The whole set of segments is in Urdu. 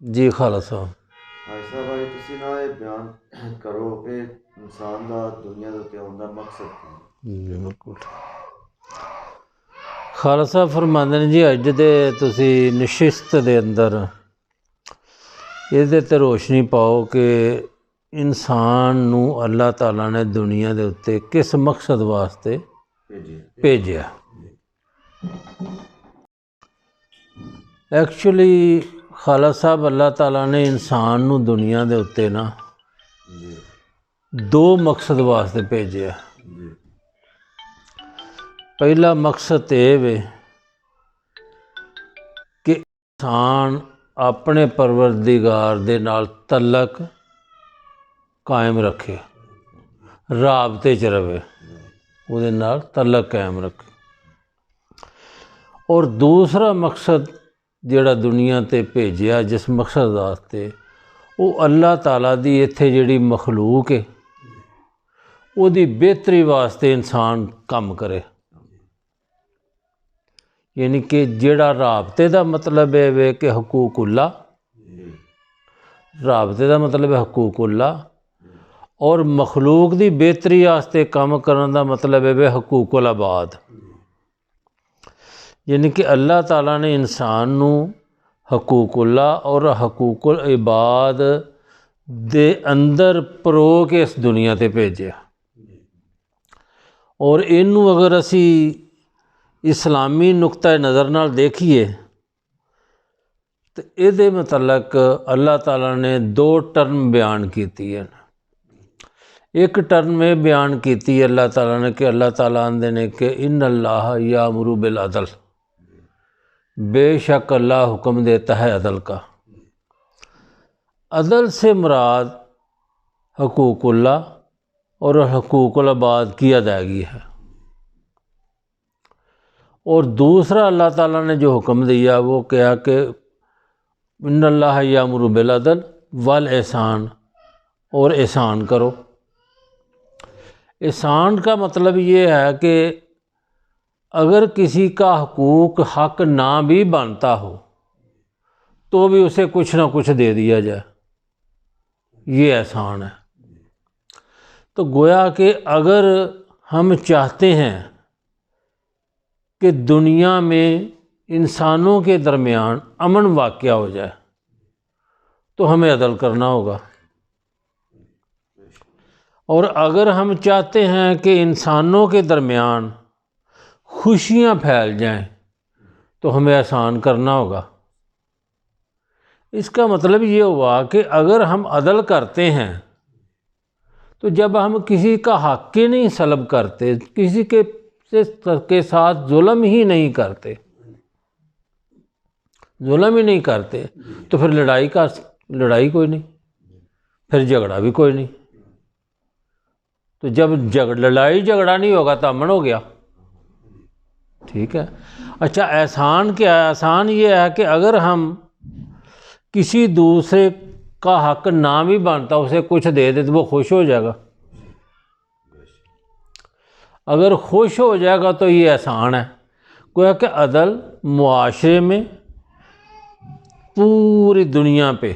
جی خالد صاحب حاج صاحب آج تسی نا یہ بیان کرو کہ انسان دا دنیا دے تے ہوندا مقصد کی ہے۔ جی بالکل خالد صاحب فرماندے نے جی اج دے تسی نشست دے اندر یہ تے روشنی پاؤ کہ انسان نو اللہ تعالیٰ نے دنیا دے اتے کس مقصد واسطے بھیجیا۔ ایکچولی خالد صاحب اللہ تعالیٰ نے انسان نو دنیا دے اتے نا دو مقصد واسطے بھیجیا۔ پہلا مقصد یہ ہے کہ انسان اپنے پروردگار دے نال تعلق قائم رکھے، رابطے چ رہے، وہ دے نال تعلق قائم رکھے۔ اور دوسرا مقصد جڑا دنیا تے بھیجیا جس مقصد واسطے وہ اللہ تعالیٰ دی ایتھے جڑی مخلوق ہے وہ دی بہتری واسطے انسان کم کرے۔ یعنی کہ جڑا رابطے دا مطلب ہے کہ حقوق اللہ، رابطے دا مطلب ہے حقوق اللہ، اور مخلوق دی بہتری واسطے کم کرن دا مطلب ہے حقوق العباد۔ یعنی کہ اللہ تعالیٰ نے انسان نو حقوق اللہ اور حقوق العباد دے اندر پرو کے اس دنیا تے بھیجیا۔ اور اینو اگر اسی اسلامی نقطۂ نظر نال دیکھیے تو یہ دے متعلق اللہ تعالیٰ نے دو ٹرم بیان کیتی ہیں۔ ایک ٹرم میں بیان کیتی اللہ تعالیٰ نے کہ اللہ تعالیٰ آندے نے کہ ان اللہ یامر بالعدل، بے شک اللہ حکم دیتا ہے عدل کا۔ عدل سے مراد حقوق اللہ اور حقوق العباد کی ادائیگی ہے۔ اور دوسرا اللہ تعالیٰ نے جو حکم دیا وہ کیا کہ ان اللہ یامر بالعدل والاحسان، اور احسان کرو۔ احسان کا مطلب یہ ہے کہ اگر کسی کا حق نہ بھی بنتا ہو تو بھی اسے کچھ نہ کچھ دے دیا جائے، یہ احسان ہے۔ تو گویا کہ اگر ہم چاہتے ہیں کہ دنیا میں انسانوں کے درمیان امن واقع ہو جائے تو ہمیں عدل کرنا ہوگا، اور اگر ہم چاہتے ہیں کہ انسانوں کے درمیان خوشیاں پھیل جائیں تو ہمیں احسان کرنا ہوگا۔ اس کا مطلب یہ ہوا کہ اگر ہم عدل کرتے ہیں تو جب ہم کسی کا حق ہی نہیں سلب کرتے، کسی کے ساتھ ظلم ہی نہیں کرتے، تو پھر لڑائی کوئی نہیں، پھر جھگڑا بھی کوئی نہیں۔ تو جب لڑائی جھگڑا نہیں ہوگا تو امن ہو گیا، ٹھیک ہے۔ اچھا احسان کیا ہے؟ احسان یہ ہے کہ اگر ہم کسی دوسرے کا حق نہ بھی بنتا اسے کچھ دے دے تو وہ خوش ہو جائے گا۔ اگر خوش ہو جائے گا تو یہ احسان ہے۔ گویا کہ عدل معاشرے میں، پوری دنیا پہ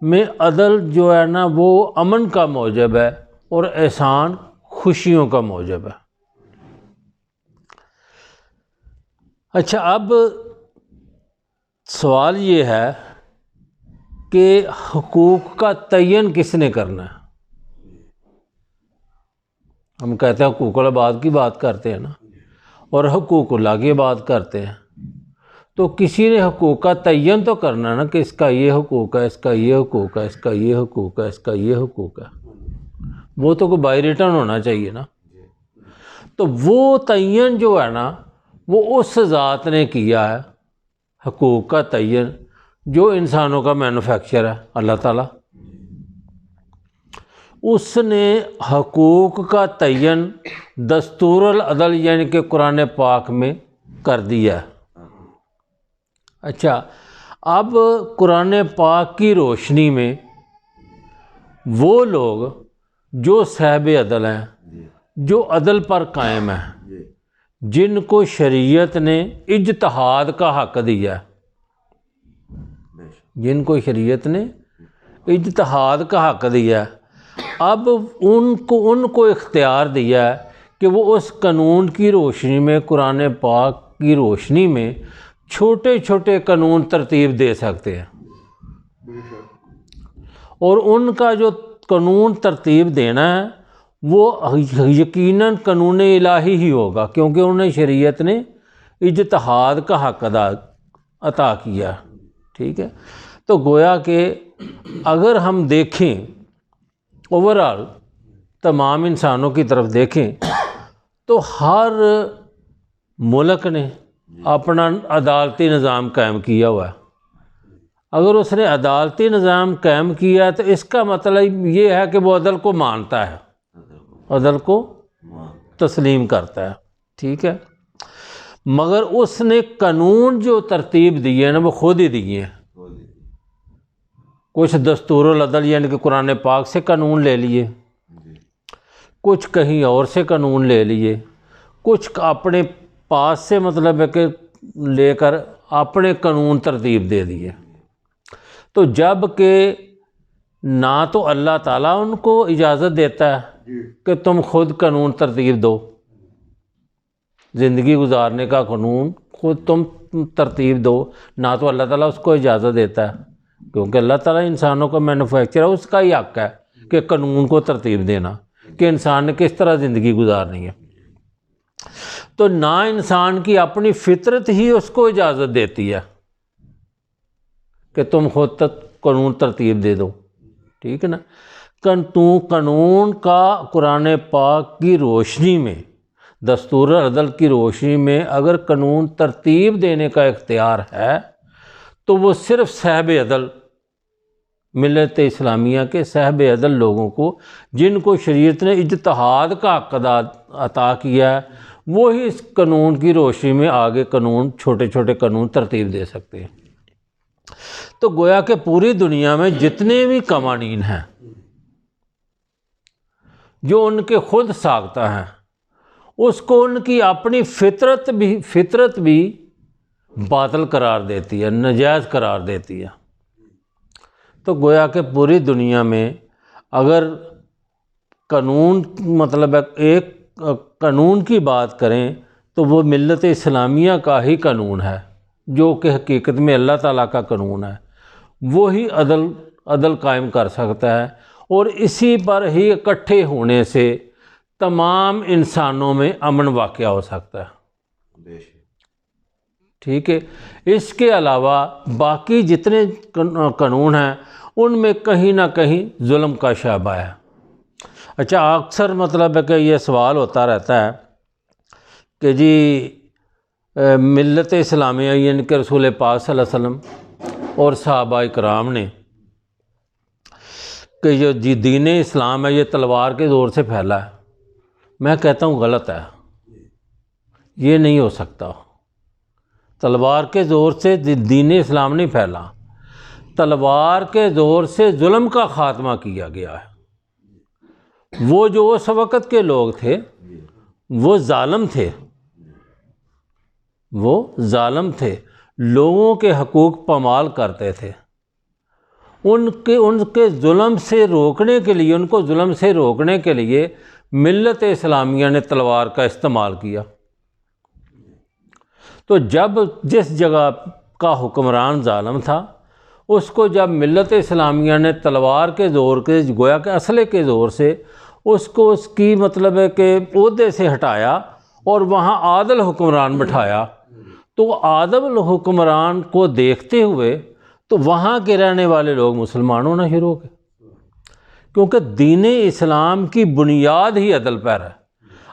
میں عدل جو ہے نا وہ امن کا موجب ہے، اور احسان خوشیوں کا موجب ہے۔ اچھا اب سوال یہ ہے کہ حقوق کا تعین کس نے کرنا ہے؟ ہم کہتے ہیں حقوق العباد کی بات کرتے ہیں نا، اور حقوق اللہ کی بات کرتے ہیں، تو کسی نے حقوق کا تعین تو کرنا ہے نا کہ اس کا یہ حقوق ہے، اس کا یہ حقوق ہے، اس کا یہ حقوق ہے، اس کا یہ حقوق ہے۔ وہ تو کوئی بائی ریٹرن ہونا چاہیے نا۔ تو وہ تعین جو ہے نا وہ اس ذات نے کیا ہے، حقوق کا تعین، جو انسانوں کا مینوفیکچر ہے اللہ تعالیٰ۔ اس نے حقوق کا تعین دستور العدل یعنی کہ قرآن پاک میں کر دیا ہے۔ اچھا اب قرآن پاک کی روشنی میں وہ لوگ جو صاحب عدل ہیں، جو عدل پر قائم ہیں، جن کو شریعت نے اجتہاد کا حق دیا ہے، جن کو شریعت نے اجتہاد کا حق دیا ہے، اب ان کو اختیار دیا ہے کہ وہ اس قانون کی روشنی میں، قرآن پاک کی روشنی میں چھوٹے چھوٹے قانون ترتیب دے سکتے ہیں، اور ان کا جو قانون ترتیب دینا ہے وہ یقیناً قانون الہی ہی ہوگا، کیونکہ انہیں شریعت نے اجتہاد کا حق عطا کیا، ٹھیک ہے۔ تو گویا کہ اگر ہم دیکھیں اوورال تمام انسانوں کی طرف دیکھیں تو ہر ملک نے اپنا عدالتی نظام قائم کیا ہوا ہے۔ اگر اس نے عدالتی نظام قائم کیا تو اس کا مطلب یہ ہے کہ وہ عدل کو مانتا ہے، عدل کو تسلیم کرتا ہے، ٹھیک ہے۔ مگر اس نے قانون جو ترتیب دیے ہیں نا وہ خود ہی دیے ہیں۔ کچھ دستور العدل یعنی کہ قرآن پاک سے قانون لے لیے، کچھ کہیں اور سے قانون لے لیے، کچھ اپنے پاس سے مطلب ہے کہ لے کر اپنے قانون ترتیب دے دیے۔ تو جب کہ نہ تو اللہ تعالیٰ ان کو اجازت دیتا ہے کہ تم خود قانون ترتیب دو، زندگی گزارنے کا قانون خود تم ترتیب دو، نہ تو اللہ تعالیٰ اس کو اجازت دیتا ہے، کیونکہ اللہ تعالیٰ انسانوں کا مینوفیکچر ہے، اس کا ہی حق ہے کہ قانون کو ترتیب دینا کہ انسان نے کس طرح زندگی گزارنی ہے۔ تو نہ انسان کی اپنی فطرت ہی اس کو اجازت دیتی ہے کہ تم خود قانون ترتیب دے دو، ٹھیک ہے نا۔ قانون کا قرآن پاک کی روشنی میں، دستور عدل کی روشنی میں اگر قانون ترتیب دینے کا اختیار ہے تو وہ صرف صاحب عدل، ملت اسلامیہ کے صاحب عدل لوگوں کو، جن کو شریعت نے اجتہاد کا حق عطا کیا ہے، وہی اس قانون کی روشنی میں آگے قانون، چھوٹے چھوٹے قانون ترتیب دے سکتے ہیں۔ تو گویا کہ پوری دنیا میں جتنے بھی قوانین ہیں جو ان کے خود ساختہ ہیں، اس کو ان کی اپنی فطرت بھی باطل قرار دیتی ہے، ناجائز قرار دیتی ہے۔ تو گویا کہ پوری دنیا میں اگر قانون مطلب ایک قانون کی بات کریں تو وہ ملت اسلامیہ کا ہی قانون ہے، جو کہ حقیقت میں اللہ تعالیٰ کا قانون ہے، وہی عدل قائم کر سکتا ہے، اور اسی پر ہی اکٹھے ہونے سے تمام انسانوں میں امن واقع ہو سکتا ہے، ٹھیک ہے۔ اس کے علاوہ باقی جتنے قانون ہیں ان میں کہیں نہ کہیں ظلم کا شائبہ ہے۔ اچھا، اکثر مطلب ہے کہ یہ سوال ہوتا رہتا ہے کہ جی ملت اسلامیہ یعنی کہ رسول پاک صلی اللہ علیہ وسلم اور صحابہ کرام نے کہ جو دین اسلام ہے یہ تلوار کے زور سے پھیلا ہے، میں کہتا ہوں غلط ہے، یہ نہیں ہو سکتا۔ تلوار کے زور سے دین اسلام نہیں پھیلا، تلوار کے زور سے ظلم کا خاتمہ کیا گیا ہے۔ وہ جو اس وقت کے لوگ تھے وہ ظالم تھے، لوگوں کے حقوق پامال کرتے تھے۔ ان کے ظلم سے روکنے کے لیے، ان کو ظلم سے روکنے کے لیے ملت اسلامیہ نے تلوار کا استعمال کیا۔ تو جس جگہ کا حکمران ظالم تھا، اس کو جب ملت اسلامیہ نے تلوار کے زور کے، گویا کہ اسلحے کے زور سے اس کو اس کی مطلب ہے کہ عہدے سے ہٹایا اور وہاں عادل حکمران بٹھایا، تو عادل حکمران کو دیکھتے ہوئے تو وہاں کے رہنے والے لوگ مسلمان ہونا شروع ہو گئے، کیونکہ دین اسلام کی بنیاد ہی عدل پر ہے۔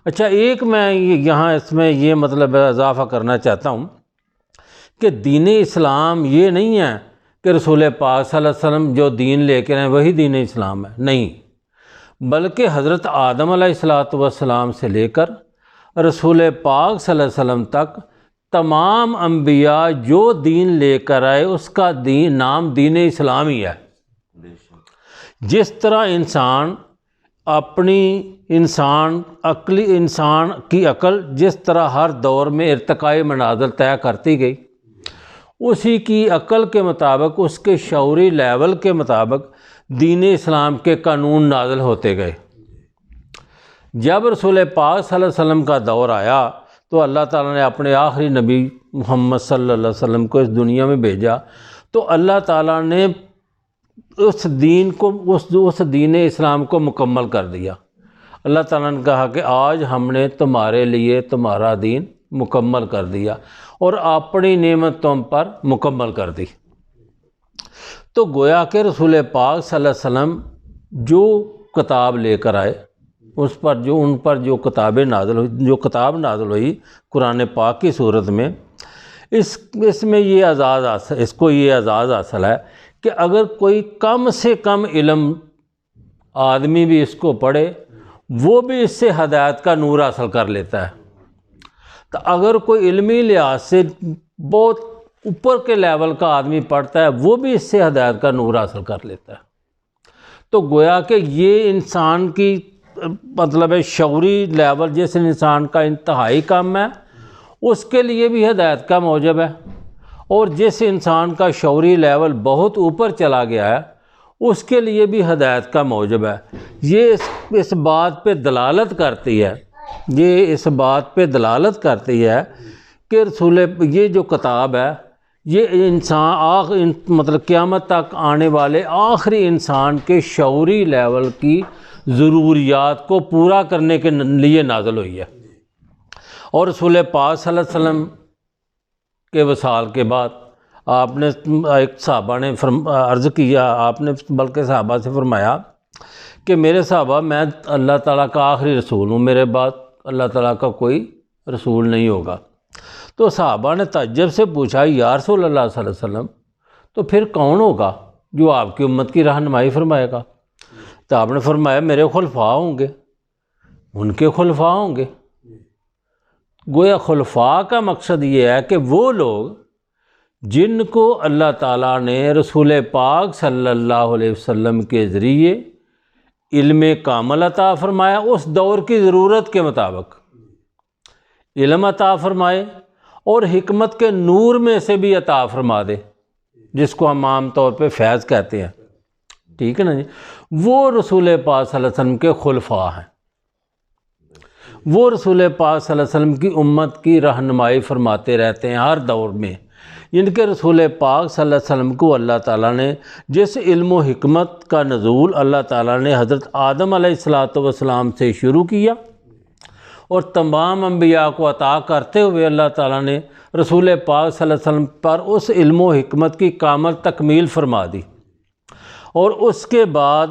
اچھا، ایک میں یہاں اس میں یہ مطلب اضافہ کرنا چاہتا ہوں کہ دین اسلام یہ نہیں ہے کہ رسول پاک صلی اللہ علیہ وسلم جو دین لے کے آئے وہی دین اسلام ہے، نہیں، بلکہ حضرت آدم علیہ السلام سے لے کر رسول پاک صلی اللہ علیہ وسلم تک تمام انبیاء جو دین لے کر آئے اس کا نام دین اسلام ہی ہے۔ جس طرح انسان کی عقل جس طرح ہر دور میں ارتقاء منازل طے کرتی گئی، اسی کی عقل کے مطابق، اس کے شعوری لیول کے مطابق دین اسلام کے قانون نازل ہوتے گئے۔ جب رسول پاک صلی اللہ علیہ وسلم کا دور آیا تو اللہ تعالیٰ نے اپنے آخری نبی محمد صلی اللہ علیہ وسلم کو اس دنیا میں بھیجا، تو اللہ تعالیٰ نے اس دین اسلام کو مکمل کر دیا۔ اللہ تعالیٰ نے کہا کہ آج ہم نے تمہارے لیے تمہارا دین مکمل کر دیا اور اپنی نعمت تم پر مکمل کر دی۔ تو گویا کہ رسول پاک صلی اللہ علیہ وسلم جو کتاب لے کر آئے، ان پر جو کتاب نازل ہوئی قرآن پاک کی صورت میں، اس میں یہ اعزاز حاصل ہے کہ اگر کوئی کم سے کم علم آدمی بھی اس کو پڑھے، وہ بھی اس سے ہدایت کا نور حاصل کر لیتا ہے۔ تو اگر کوئی علمی لحاظ سے بہت اوپر کے لیول کا آدمی پڑھتا ہے، وہ بھی اس سے ہدایت کا نور حاصل کر لیتا ہے۔ تو گویا کہ یہ انسان کی مطلب ہے شعوری لیول جس انسان کا انتہائی کم ہے، اس کے لیے بھی ہدایت کا موجب ہے، اور جس انسان کا شعوری لیول بہت اوپر چلا گیا ہے، اس کے لیے بھی ہدایت کا موجب ہے۔ یہ اس بات پہ دلالت کرتی ہے کہ یہ جو کتاب ہے، یہ انسان مطلب قیامت تک آنے والے آخری انسان کے شعوری لیول کی ضروریات کو پورا کرنے کے لیے نازل ہوئی ہے۔ اور رسول پاک صلی اللہ علیہ وسلم کے وصال کے بعد آپ نے ایک صحابہ نے عرض کیا، آپ نے بلکہ صحابہ سے فرمایا کہ میرے صحابہ، میں اللہ تعالیٰ کا آخری رسول ہوں، میرے بعد اللہ تعالیٰ کا کوئی رسول نہیں ہوگا۔ تو صحابہ نے تعجب سے پوچھا، یا رسول اللہ صلی اللہ علیہ وسلم، تو پھر کون ہوگا جو آپ کی امت کی رہنمائی فرمائے گا؟ تو آپ نے فرمایا میرے خلفاء ہوں گے، ان کے خلفاء ہوں گے۔ گویا خلفاء کا مقصد یہ ہے کہ وہ لوگ جن کو اللہ تعالیٰ نے رسول پاک صلی اللہ علیہ وسلم کے ذریعے علم کامل عطا فرمایا، اس دور کی ضرورت کے مطابق علم عطا فرمائے، اور حکمت کے نور میں سے بھی عطا فرما دے، جس کو ہم عام طور پہ فیض کہتے ہیں، ٹھیک ہے نا جی۔ وہ رسول پاک صلی اللہ علیہ وسلم کے خلفاء ہیں، وہ رسول پاک صلی اللہ علیہ وسلم کی امت کی رہنمائی فرماتے رہتے ہیں ہر دور میں۔ ان کے رسول پاک صلی اللہ علیہ وسلم کو اللہ تعالیٰ نے جس علم و حکمت کا نزول اللہ تعالیٰ نے حضرت آدم علیہ السلام سے شروع کیا، اور تمام انبیاء کو عطا کرتے ہوئے اللہ تعالیٰ نے رسول پاک صلی اللہ علیہ وسلم پر اس علم و حکمت کی کامل تکمیل فرما دی، اور اس کے بعد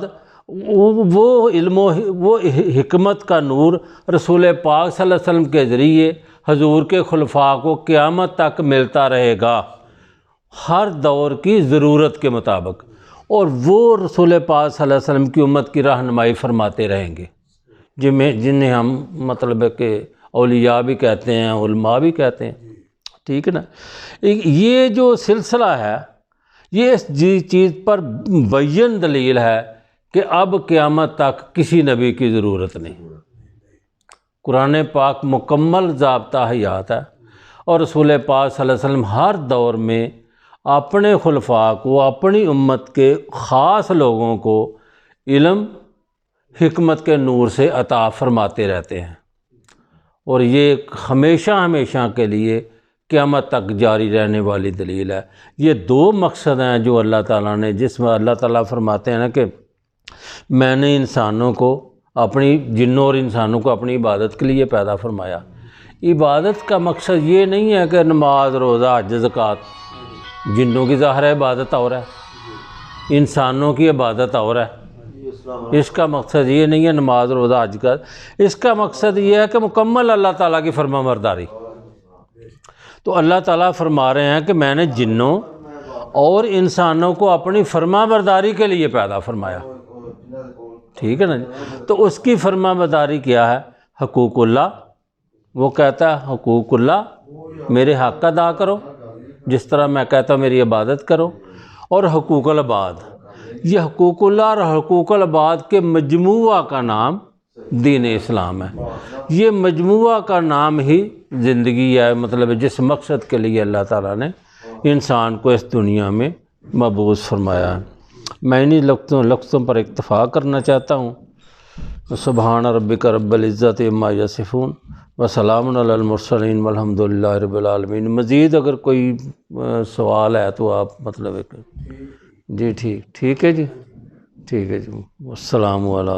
وہ علم وہ حکمت کا نور رسول پاک صلی اللہ علیہ وسلم کے ذریعے حضور کے خلفاء کو قیامت تک ملتا رہے گا، ہر دور کی ضرورت کے مطابق، اور وہ رسول پاک صلی اللہ علیہ وسلم کی امت کی رہنمائی فرماتے رہیں گے، جنہیں ہم مطلب ہے کہ اولیاء بھی کہتے ہیں، علماء بھی کہتے ہیں، ٹھیک ہے نا۔ یہ جو سلسلہ ہے، یہ اس چیز پر بین دلیل ہے کہ اب قیامت تک کسی نبی کی ضرورت نہیں۔ قرآن پاک مکمل ضابطہ حیات ہے، اور رسول پاک صلی اللہ علیہ وسلم ہر دور میں اپنے خلفاء کو، اپنی امت کے خاص لوگوں کو علم حکمت کے نور سے عطا فرماتے رہتے ہیں، اور یہ ہمیشہ کے لیے قیامت تک جاری رہنے والی دلیل ہے۔ یہ دو مقصد ہیں جو اللہ تعالیٰ نے، جس میں اللہ تعالیٰ فرماتے ہیں نا کہ میں نے جنوں اور انسانوں کو اپنی عبادت کے لیے پیدا فرمایا۔ عبادت کا مقصد یہ نہیں ہے کہ نماز، روزہ، حج، زکوٰۃ، جنوں کی ظاہر عبادت اور ہے، انسانوں کی عبادت اور ہے۔ اس کا مقصد یہ نہیں ہے نماز، روزہ، حج کا، اس کا مقصد یہ ہے کہ مکمل اللہ تعالیٰ کی فرما برداری۔ تو اللہ تعالیٰ فرما رہے ہیں کہ میں نے جنوں اور انسانوں کو اپنی فرما برداری کے لیے پیدا فرمایا، ٹھیک ہے نا جی۔ تو اس کی فرما برداری کیا ہے؟ حقوق اللہ۔ وہ کہتا ہے حقوق اللہ، میرے حق ادا کرو، جس طرح میں کہتا ہوں میری عبادت کرو، اور حقوق العباد۔ یہ حقوق اللہ اور حقوق العباد کے مجموعہ کا نام دین اسلام ہے۔ یہ مجموعہ کا نام ہی زندگی ہے، مطلب جس مقصد کے لیے اللہ تعالیٰ نے انسان کو اس دنیا میں مبعوث فرمایا ہے۔ میں انہی لفظوں پر اکتفا کرنا چاہتا ہوں۔ سبحان ربک رب العزت عما یصفون وسلام علی المرسلین والحمد للہ رب العالمین۔ مزید اگر کوئی سوال ہے تو آپ مطلب جی ٹھیک ہے جی، ٹھیک ہے جی، السلام علیکم۔